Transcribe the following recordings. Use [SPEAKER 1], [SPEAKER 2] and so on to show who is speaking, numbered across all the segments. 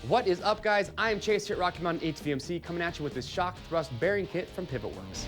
[SPEAKER 1] What is up, guys? I am Chase here at Rocky Mountain HVMC, coming at you with this shock thrust bearing kit from PivotWorks.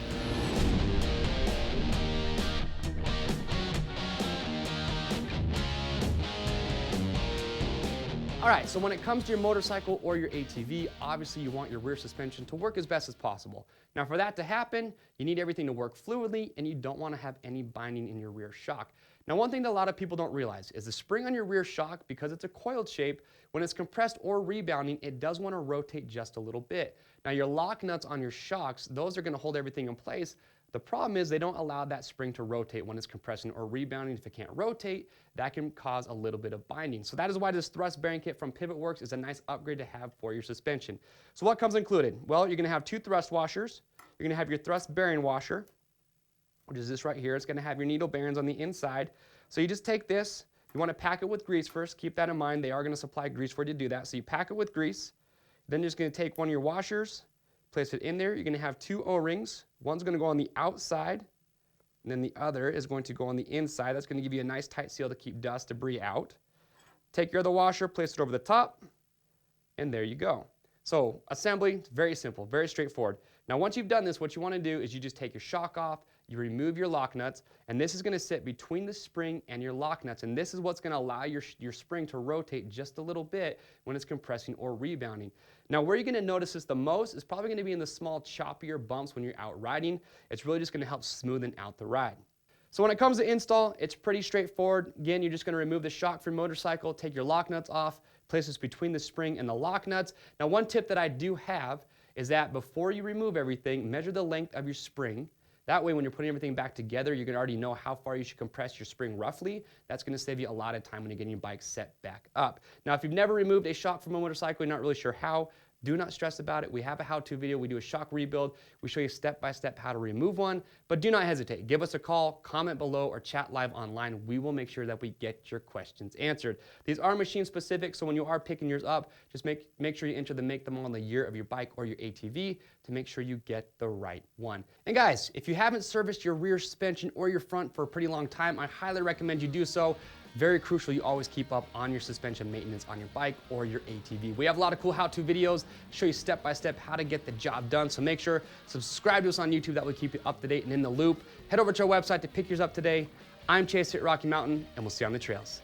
[SPEAKER 1] All right, so when it comes to your motorcycle or your ATV, obviously you want your rear suspension to work as best as possible. Now for that to happen, you need everything to work fluidly and you don't want to have any binding in your rear shock. Now one thing that a lot of people don't realize is the spring on your rear shock, because it's a coiled shape, when it's compressed or rebounding, it does want to rotate just a little bit. Now your lock nuts on your shocks, those are going to hold everything in place. The problem is they don't allow that spring to rotate when it's compressing or rebounding. If it can't rotate, that can cause a little bit of binding. So that is why this thrust bearing kit from PivotWorks is a nice upgrade to have for your suspension. So what comes included? Well, you're going to have 2 thrust washers. You're going to have your thrust bearing washer, which is this right here. It's going to have your needle bearings on the inside. So you just take this. You want to pack it with grease first. Keep that in mind. They are going to supply grease for you to do that. So you pack it with grease. Then you're just going to take one of your washers, place it in there. You're going to have 2 O-rings. One's going to go on the outside, and then the other is going to go on the inside. That's going to give you a nice tight seal to keep dust, debris out. Take your other washer, place it over the top, and there you go. So assembly, very simple, very straightforward. Now once you've done this, what you want to do is you just take your shock off, you remove your lock nuts, and this is going to sit between the spring and your lock nuts, and this is what's going to allow your spring to rotate just a little bit when it's compressing or rebounding. Now where you're going to notice this the most is probably going to be in the small choppier bumps when you're out riding. It's really just going to help smoothen out the ride. So when it comes to install, it's pretty straightforward. Again, you're just going to remove the shock from your motorcycle, take your lock nuts off, place this between the spring and the lock nuts. Now one tip that I do have is that before you remove everything, measure the length of your spring. That way when you're putting everything back together, you're going to already know how far you should compress your spring roughly. That's going to save you a lot of time when you're getting your bike set back up. Now if you've never removed a shock from a motorcycle, you're not really sure how, do not stress about it. We have a how-to video. We do a shock rebuild. We show you step-by-step how to remove one, but do not hesitate. Give us a call, comment below, or chat live online. We will make sure that we get your questions answered. These are machine specific, so when you are picking yours up, just make sure you enter the make, the model, and the year of your bike or your ATV to make sure you get the right one. And guys, if you haven't serviced your rear suspension or your front for a pretty long time, I highly recommend you do so. Very crucial, you always keep up on your suspension maintenance on your bike or your ATV. We have a lot of cool how-to videos, show you step-by-step how to get the job done. So make sure to subscribe to us on YouTube. That will keep you up to date and in the loop. Head over to our website to pick yours up today. I'm Chase here at Rocky Mountain, and we'll see you on the trails.